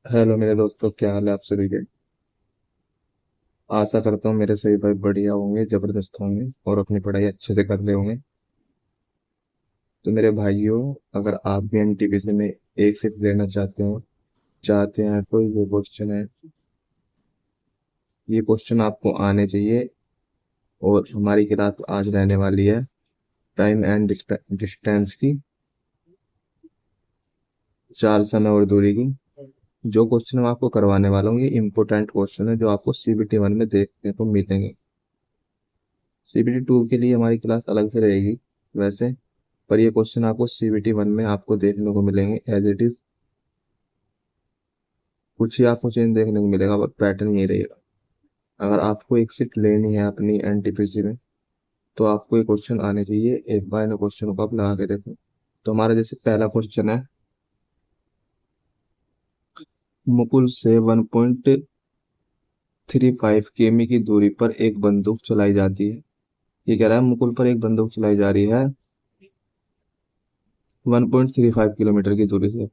Hello मेरे दोस्तों, क्या हाल है आप सभी के। आशा करता हूँ मेरे सभी भाई बढ़िया होंगे, जबरदस्त होंगे और अपनी पढ़ाई अच्छे से कर रहे होंगे। तो मेरे भाइयों, अगर आप भी एनटीपीसी में एक शिफ्ट लेना चाहते हैं तो ये क्वेश्चन आपको आने चाहिए। और हमारी क्लास आज रहने वाली है टाइम एंड डिस्टेंस की, चाल, समय और दूरी की। जो क्वेश्चन मैं आपको करवाने वाला हूँ ये इम्पोर्टेंट क्वेश्चन है जो आपको सीबीटी वन में देखने को मिलेंगे। सीबीटी टू के लिए हमारी क्लास अलग से रहेगी वैसे, पर ये क्वेश्चन आपको सीबीटी वन में आपको देखने को मिलेंगे एज इट इज। कुछ ही आपको चेंज देखने को मिलेगा पर पैटर्न यही रहेगा। अगर आपको एक सीट लेनी है अपनी एनटीपीसी में तो आपको ये क्वेश्चन आने चाहिए। एक बार इन क्वेश्चन को आप लगा के देखो। तो हमारा जैसे पहला क्वेश्चन है, मुकुल से 1.35 किमी की दूरी पर एक बंदूक चलाई जाती है। ये कह रहा है मुकुल पर एक बंदूक चलाई जा रही है 1.35 किलोमीटर की दूरी से।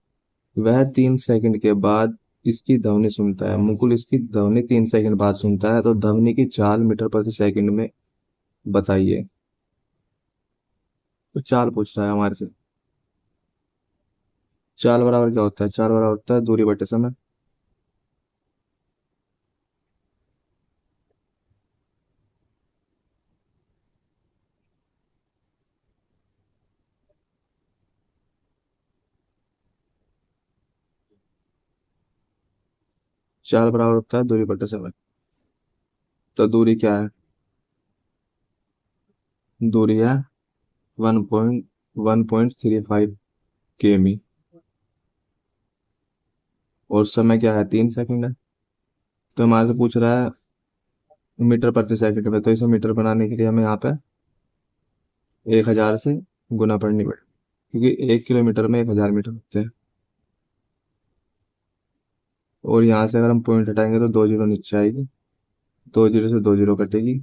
वह 3 सेकंड के बाद इसकी ध्वनि सुनता है। मुकुल इसकी ध्वनि 3 सेकंड बाद सुनता है, तो ध्वनि की चाल मीटर प्रति सेकंड में बताइए। तो चाल पूछ रहा है हमारे से। चाल बराबर क्या होता है? चाल बराबर होता है दूरी बटे समय। चाल बराबर होता है दूरी बटे समय। तो दूरी क्या है? दूरी है 1.35 और समय क्या है? 3 सेकंड है। तो हमारे से पूछ रहा है मीटर प्रति सेकंड में, तो इसे मीटर बनाने के लिए हमें यहाँ पे 1000 से गुना पड़नी पड़े, क्योंकि 1 किलोमीटर में 1000 मीटर होते हैं। और यहाँ से अगर हम पॉइंट हटाएंगे तो 2 जीरो नीचे आएगी, 2 जीरो से 2 जीरो कटेगी।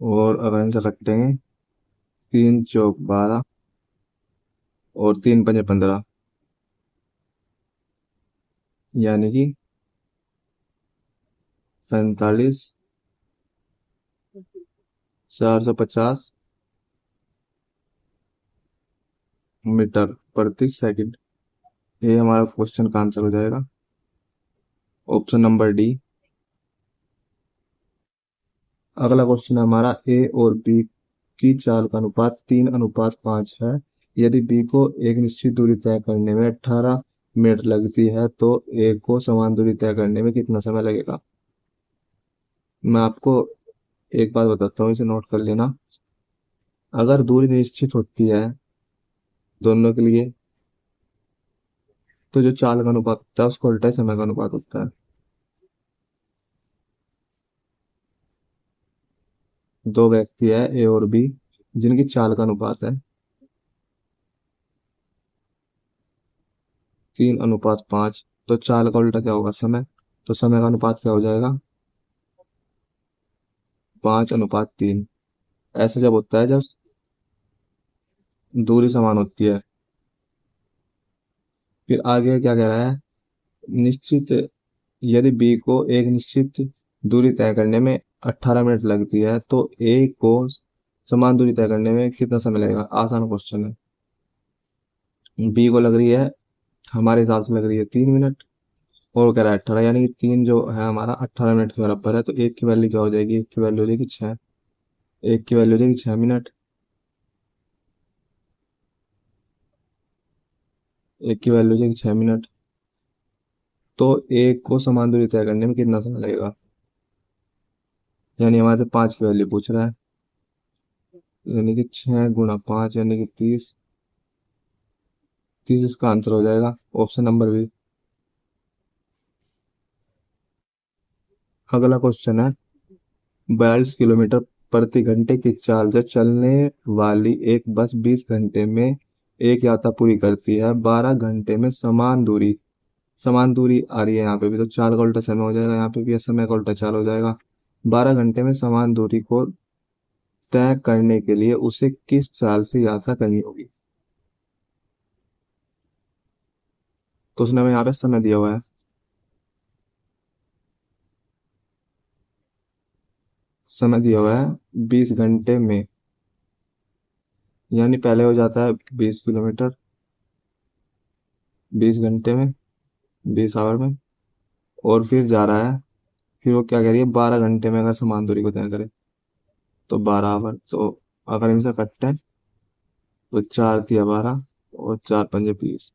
और अगर इनसे कटेंगे, 3 चौक 12 और 3 पंजे 15, यानी कि 45,450 मीटर प्रति सेकंड। ये हमारा क्वेश्चन का आंसर हो जाएगा, ऑप्शन नंबर डी। अगला क्वेश्चन है हमारा, ए और बी की चाल का अनुपात 3:5 है। यदि बी को एक निश्चित दूरी तय करने में 18 मिनट लगती है तो ए को समान दूरी तय करने में कितना समय लगेगा? मैं आपको एक बात बताता हूँ, इसे नोट कर लेना। अगर दूरी निश्चित होती है दोनों के लिए, तो जो चाल का अनुपात होता है उसको उल्टा ही समय का अनुपात होता है। दो व्यक्ति है ए और बी, जिनकी चाल का अनुपात है 3:5, तो चाल का उल्टा क्या होगा? समय। तो समय का अनुपात क्या हो जाएगा? 5:3। ऐसा जब होता है जब दूरी समान होती है। फिर आगे क्या कह रहा है? निश्चित, यदि बी को एक निश्चित दूरी तय करने में 18 मिनट लगती है तो ए को समान दूरी तय करने में कितना समय लगेगा? आसान क्वेश्चन है। बी को लग रही है, हमारे हिसाब से लग रही है 3 मिनट, और वो कह रहा है 18, यानी कि तीन जो है हमारा 18 मिनट के बराबर है। तो एक की वैल्यू क्या हो जाएगी? एक की वैल्यू हो जाएगी 6। एक की वैल्यू हो जाएगी 6 मिनट। एक की वैल्यू हो जाएगी 6 मिनट। तो एक को समान दूरी तय करने में कितना समय लगेगा? यानी हमारे से 5 की वैल्यू पूछ रहा है, यानी कि 6 × 5 यानी कि 30। 30 इसका आंसर हो जाएगा, ऑप्शन नंबर बी। अगला क्वेश्चन है, 42 किलोमीटर प्रति घंटे की चाल से चलने वाली एक बस 20 घंटे में एक यात्रा पूरी करती है। 12 घंटे में समान दूरी आ रही है। यहाँ पे भी तो चाल का उल्टा समय हो जाएगा, यहाँ पे भी समय का उल्टा चाल हो जाएगा। 12 घंटे में समान दूरी को तय करने के लिए उसे किस चाल से यात्रा करनी होगी? तो उसने हमें यहाँ पे समय दिया हुआ है। समय दिया हुआ है 20 घंटे में, यानी पहले हो जाता है 20 किलोमीटर 20 घंटे में, 20 आवर में। और फिर जा रहा है, फिर वो क्या कह रही है, 12 घंटे में अगर समान दूरी को तय करे तो 12 आवर। तो अगर इनसे कटते हैं तो 4 तिया 12 और 4 पंजे 20।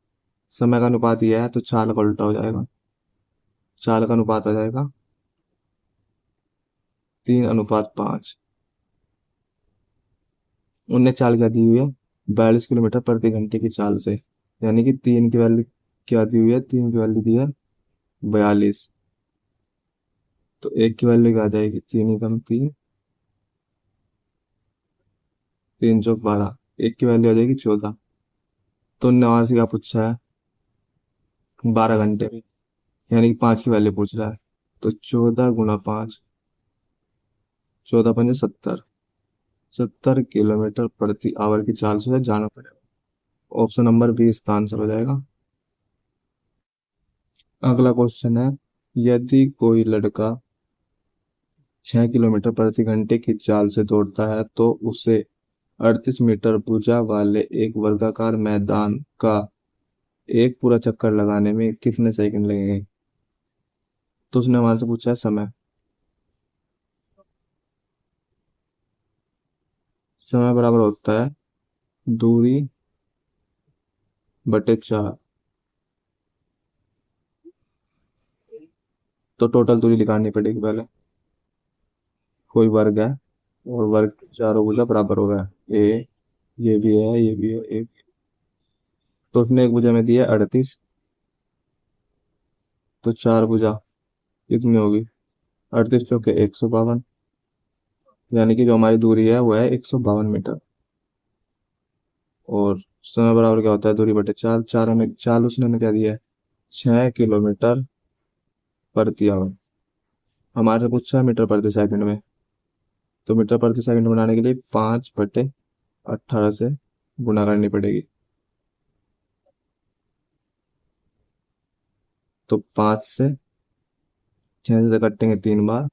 समय का अनुपात यह है तो चाल का उल्टा हो जाएगा। चाल का अनुपात आ जाएगा 3:5। उनने चाल क्या दी हुई है, 42 किलोमीटर प्रति घंटे की चाल से। यानी कि तीन की वैल्यू क्या दी हुई है, तीन की वैल्यू दी है 42। तो एक की वैल्यू क्या आ जाएगी, तीन एकम तीन, 3 चौक 12, एक की वैल्यू आ जाएगी 14। तो उनने वहां से क्या पूछा है, 12 घंटे में, यानी कि 5 की वैल्यू पूछ रहा है। तो 14 × 5, 14 पंजे 70, 70 किलोमीटर प्रति आवर की चाल से जाना पड़ेगा। ऑप्शन नंबर 20 का आंसर हो जाएगा। अगला क्वेश्चन है, यदि कोई लड़का 6 किलोमीटर प्रति घंटे की चाल से दौड़ता है तो उसे 38 मीटर भुजा वाले एक वर्गाकार मैदान का एक पूरा चक्कर लगाने में कितने सेकंड लगेंगे। तो उसने हमारे से पूछा है समय। समय बराबर होता है दूरी बटे 4। तो टोटल दूरी निकालनी पड़ेगी पहले। कोई वर्ग है और वर्ग की चारों भुजा बराबर हो गया, ए, ये भी है, ये भी है, ए। तो उसने एक भुजा में दिया 38, तो चार भुजा कितनी होगी, 38 × 152। यानी कि जो हमारी दूरी है वो है 152 मीटर। और समय बराबर क्या होता है, दूरी बटे चार। चार हमें, चार उसने हमें क्या दिया है, 6 किलोमीटर प्रति आवर। हमारे से पूछा है मीटर प्रति सेकंड में। तो मीटर प्रति सेकंड बनाने के लिए 5/18 से गुणा करनी पड़ेगी। तो 5 से 6 से कटेंगे 3 बार,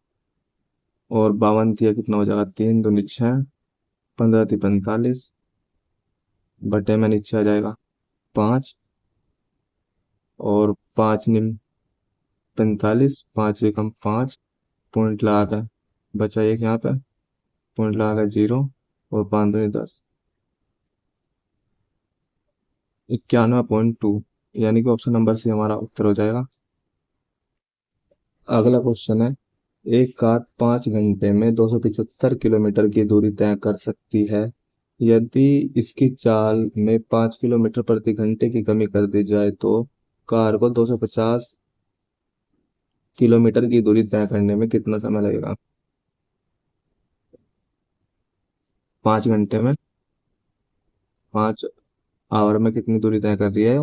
और 52 कितना हो जाएगा, 3 दूनी 6, 15 × 3 = 45, बटे में नीचे आ जाएगा 5, और 5 × 9 = 45, 5 × 1 = 5, पॉइंट लगा कर बचा एक यहाँ पे, पॉइंट लगा कर 0, और 5 दूनी 10, 91.2। यानी कि ऑप्शन नंबर सी हमारा उत्तर हो जाएगा। अगला क्वेश्चन है, एक कार 5 घंटे में 275 किलोमीटर की दूरी तय कर सकती है। यदि इसकी चाल में 5 किलोमीटर प्रति घंटे की कमी कर दी जाए तो कार को 250 किलोमीटर की दूरी तय करने में कितना समय लगेगा। 5 घंटे में, 5 आवर में कितनी दूरी तय कर रही है,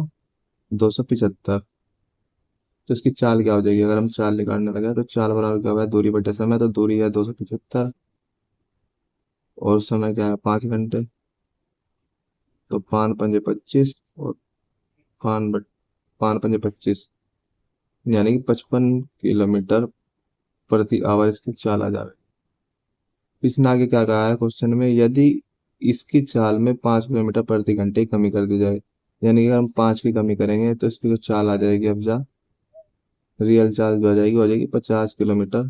275। तो इसकी चाल क्या हो जाएगी, अगर हम चाल निकालने लगे तो चाल बराबर क्या हुआ है, दूरी बटे समय। तो दूरी है 275, और समय क्या है 5 घंटे। तो 5 × 5 = 25, और 5 × 5 = 25, यानी कि 55 किलोमीटर प्रति आवर इसकी चाल आ जाए। इसने आगे क्या कहा है क्वेश्चन में, यदि इसकी चाल में 5 किलोमीटर प्रति घंटे की कमी कर दी जाए। यानी कि अगर हम 5 की कमी करेंगे तो इसकी जो चाल आ जाएगी, अब जा रियल चाल जो आ जाएगी हो जाएगी 50 किलोमीटर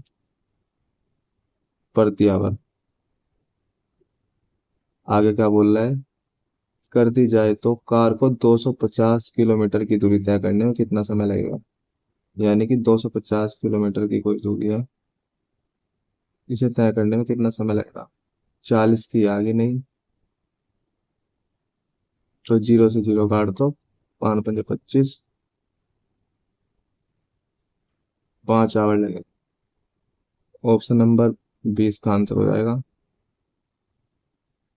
प्रति आवर। आगे क्या बोल रहा है, कर दी जाए तो कार को 250 किलोमीटर की दूरी तय करने में कितना समय लगेगा। यानी कि 250 किलोमीटर की कोई दूरी है, इसे तय करने में कितना समय लगेगा। 40 की आगे नहीं, तो 0 से 0 काट दो, 5 × 5 = 25, 5 आवर लगेगा। ऑप्शन नंबर 20 का आंसर हो जाएगा।